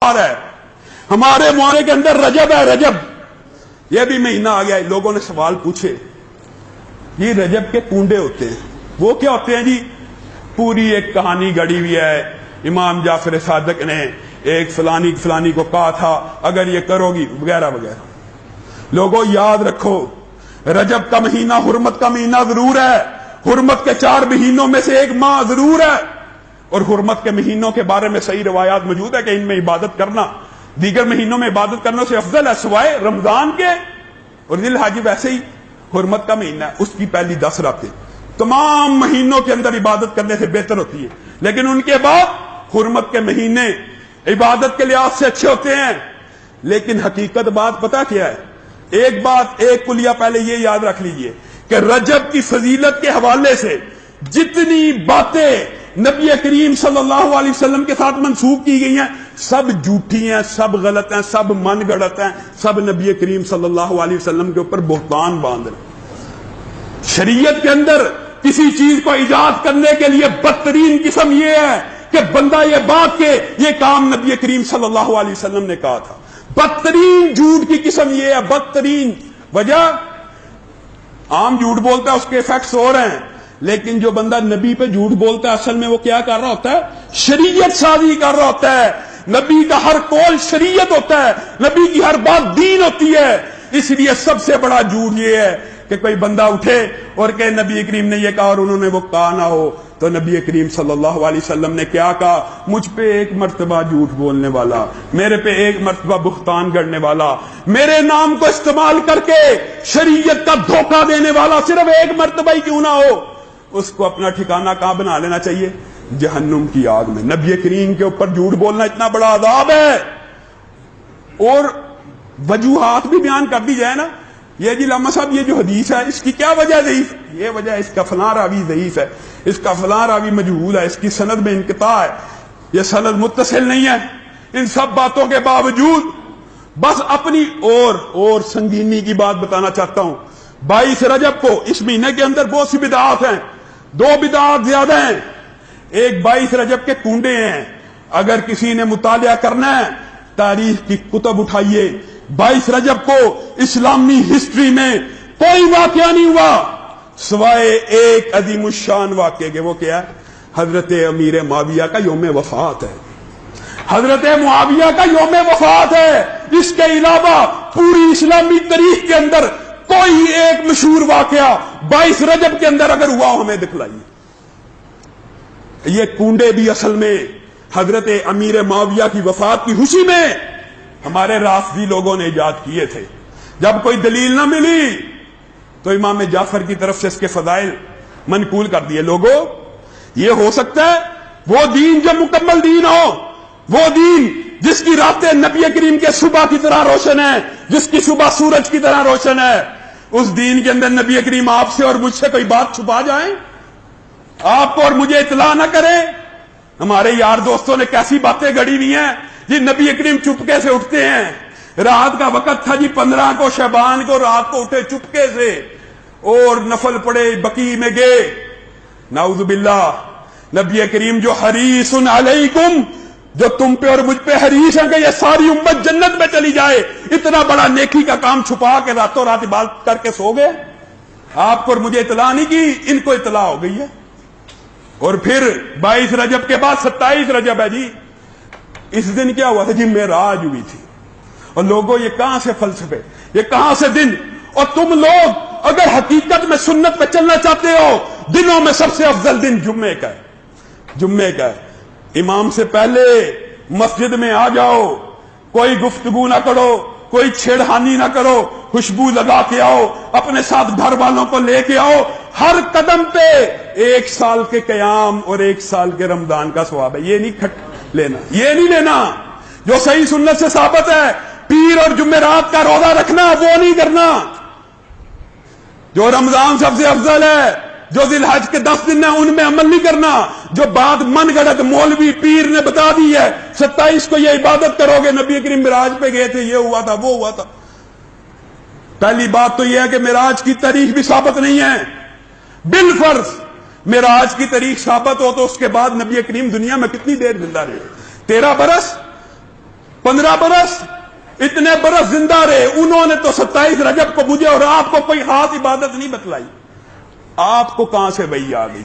شہریار ہے, ہمارے معاشرے کے اندر رجب ہے, رجب یہ بھی مہینہ آ گیا ہے. لوگوں نے سوال پوچھے, یہ رجب کے کنڈے ہوتے ہیں, وہ کیا ہوتے ہیں جی؟ پوری ایک کہانی گڑی ہوئی ہے, امام جعفر صادق نے ایک فلانی کو کہا تھا اگر یہ کرو گی وغیرہ وغیرہ. لوگوں یاد رکھو, رجب کا مہینہ حرمت کا مہینہ ضرور ہے, حرمت کے 4 مہینوں میں سے ایک ماہ ضرور ہے, اور حرمت کے مہینوں کے بارے میں صحیح روایات موجود ہے کہ ان میں عبادت کرنا دیگر مہینوں میں عبادت کرنے سے افضل ہے سوائے رمضان کے. اور ذی الحج ویسے ہی حرمت کا مہینہ ہے, اس کی پہلی 10 راتیں تمام مہینوں کے اندر عبادت کرنے سے بہتر ہوتی ہے, لیکن ان کے بعد حرمت کے مہینے عبادت کے لحاظ سے اچھے ہوتے ہیں. لیکن حقیقت بات پتہ کیا ہے؟ ایک بات, ایک کلیہ پہلے یہ یاد رکھ لیجئے کہ رجب کی فضیلت کے حوالے سے جتنی باتیں نبی کریم صلی اللہ علیہ وسلم کے ساتھ منسوب کی گئی ہیں سب جھوٹی ہیں, سب غلط ہیں, سب من گڑت ہیں, سب نبی کریم صلی اللہ علیہ وسلم کے اوپر بہتان باندھ رہے ہیں. شریعت کے اندر کسی چیز کو ایجاد کرنے کے لیے بدترین قسم یہ ہے کہ بندہ یہ بات کہ یہ کام نبی کریم صلی اللہ علیہ وسلم نے کہا تھا. بدترین جھوٹ کی قسم یہ ہے, بدترین. وجہ عام جھوٹ بولتا ہے, اس کے ایفیکٹس ہو رہے ہیں, لیکن جو بندہ نبی پہ جھوٹ بولتا ہے اصل میں وہ کیا کر رہا ہوتا ہے؟ شریعت سازی کر رہا ہوتا ہے. نبی کا ہر قول شریعت ہوتا ہے, نبی کی ہر بات دین ہوتی ہے. اس لیے سب سے بڑا جھوٹ یہ ہے کہ کوئی بندہ اٹھے اور کہ نبی کریم نے یہ کہا اور انہوں نے وہ کہا نہ ہو. تو نبی کریم صلی اللہ علیہ وسلم نے کیا کہا؟ مجھ پہ 1 مرتبہ جھوٹ بولنے والا, میرے پہ 1 مرتبہ بہتان گڑنے والا, میرے نام کو استعمال کر کے شریعت کا دھوکہ دینے والا صرف 1 مرتبہ ہی کیوں نہ ہو, اس کو اپنا ٹھکانہ کہاں بنا لینا چاہیے؟ جہنم کی آگ میں. نبی کریم کے اوپر جھوٹ بولنا اتنا بڑا عذاب ہے. اور وجوہات بھی بیان کر دی جائے نا, یہ جی لامہ صاحب یہ جو حدیث ہے اس کی کیا وجہ ضعیف؟ یہ وجہ اس کا فلاں راوی ضعیف ہے, اس کا فلاں راوی مجہول ہے, اس کی سند میں انقطاع ہے, یہ سند متصل نہیں ہے. ان سب باتوں کے باوجود بس اپنی اور سنگینی کی بات بتانا چاہتا ہوں. 22 رجب کو اس مہینے کے اندر بہت سی بدعات ہیں, 2 بدعات زیادہ ہیں. ایک 22 رجب کے کنڈے ہیں, اگر کسی نے مطالعہ کرنا ہے تاریخ کی کتب اٹھائیے. 22 رجب کو اسلامی ہسٹری میں کوئی واقعہ نہیں ہوا سوائے ایک عظیم الشان واقعے کے. وہ کیا ہے؟ حضرت امیر معاویہ کا یوم وفات ہے. حضرت معاویہ کا یوم وفات ہے. اس کے علاوہ پوری اسلامی تاریخ کے اندر کوئی ایک مشہور واقعہ 22 رجب کے اندر اگر ہوا ہمیں دکھلائیے. یہ کنڈے بھی اصل میں حضرت امیر معاویہ کی وفات کی خوشی میں ہمارے رافضی لوگوں نے ایجاد کیے تھے. جب کوئی دلیل نہ ملی تو امام جعفر کی طرف سے اس کے فضائل منقول کر دیے. لوگوں یہ ہو سکتا ہے وہ دین جو مکمل دین ہو, وہ دین جس کی راتیں نبی کریم کے صبح کی طرح روشن ہے, جس کی صبح سورج کی طرح روشن ہے, اس دین کے اندر نبی کریم آپ سے اور مجھ سے کوئی بات چھپا جائیں, آپ کو اور مجھے اطلاع نہ کریں. ہمارے یار دوستوں نے کیسی باتیں گڑی ہوئی ہیں جی. نبی کریم چپکے سے اٹھتے ہیں, رات کا وقت تھا جی 15 کو شعبان کو, رات کو اٹھے چپکے سے اور نفل پڑے, بقیع میں گئے. نعوذ باللہ. نبی کریم جو حریص علیکم, جو تم پہ اور مجھ پہ حریص ہیں کہ یہ ساری امت جنت میں چلی جائے, اتنا بڑا نیکی کا کام چھپا کے راتوں رات عبادت کر کے سو گئے. آپ کو اور مجھے اطلاع نہیں کی, ان کو اطلاع ہو گئی ہے. اور پھر 22 رجب کے بعد 27 رجب ہے جی. اس دن کیا ہوا تھا جی؟ معراج ہوئی تھی. اور لوگوں یہ کہاں سے فلسفے, یہ کہاں سے دن؟ اور تم لوگ اگر حقیقت میں سنت پہ چلنا چاہتے ہو, دنوں میں سب سے افضل دن جمعے کا ہے. جمعے کا ہے. امام سے پہلے مسجد میں آ جاؤ, کوئی گفتگو نہ کرو, کوئی چھیڑخانی نہ کرو, خوشبو لگا کے آؤ, اپنے ساتھ گھر والوں کو لے کے آؤ. ہر قدم پہ 1 سال کے قیام اور 1 سال کے رمضان کا ثواب ہے. یہ نہیں کھٹ لینا, یہ نہیں لینا. جو صحیح سنت سے ثابت ہے, پیر اور جمعرات کا روزہ رکھنا, وہ نہیں کرنا. جو رمضان سب سے افضل ہے, جو ذی الحج کے 10 دن ہیں ان میں عمل نہیں کرنا. جو بات من گڑت مولوی پیر نے بتا دی ہے 27 کو یہ عبادت کرو گے, نبی کریم معراج پہ گئے تھے, یہ ہوا تھا, وہ ہوا تھا. پہلی بات تو یہ ہے کہ معراج کی تاریخ بھی ثابت نہیں ہے. بالفرض معراج کی تاریخ ثابت ہو تو اس کے بعد نبی کریم دنیا میں کتنی دیر زندہ رہے؟ 13 برس, 15 برس اتنے برس زندہ رہے، انہوں نے تو 27 رجب کو مجھے اور آپ کو کوئی خاص عبادت نہیں بتلائی. آپ کو کہاں سے وحی آ گئی؟